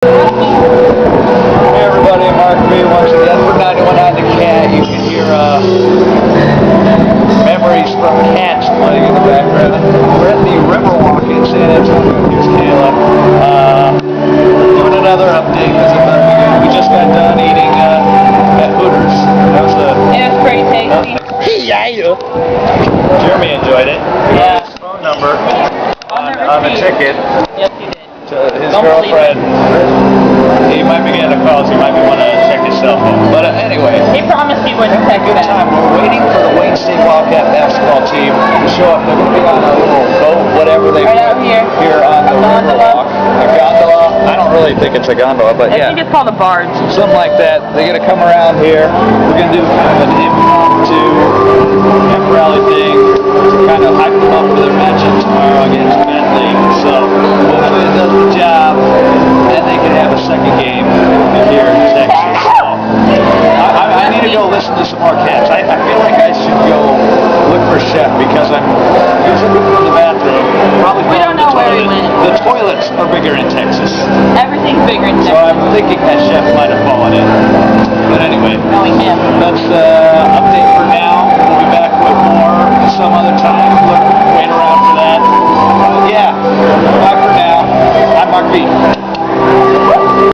Hey everybody, Mark B once again for 91 on the Cat. You can hear memories from cats playing in the background. We're at the Riverwalk in San Antonio. Here's Kayla. Doing another update because we just got done eating at Hooters. That was It was pretty tasty. Yeah. Jeremy enjoyed it. Yeah. His phone number on the ticket. Yes, you did. To his girlfriend. He might be getting a call, so he might be wanting to check his cell phone. But anyway, He promised he wouldn't having a text good back. time. We're waiting for the Wayne State Wildcat basketball team to show up. They're going to be on a little boat, whatever they Right put out here. on the A gondola. Riverwalk. A gondola. I don't really think it's a gondola, but I yeah. think it's called a barge. Something like that. They're going to come around here. We're going to do kind of an impromptu pep rally thing to kind of hype them up for their matchup tomorrow against Bentley. So hopefully it does the job, and they can have a second game here in Texas. So I need to go listen to some more cats. I feel like I should go look for Chef because he was looking for the bathroom. Probably We don't know where he went. The toilets are bigger in Texas. Everything's bigger in So Texas. I'm thinking that Chef might have fallen in. But anyway, Knowing him. that's update for now. We'll be back with more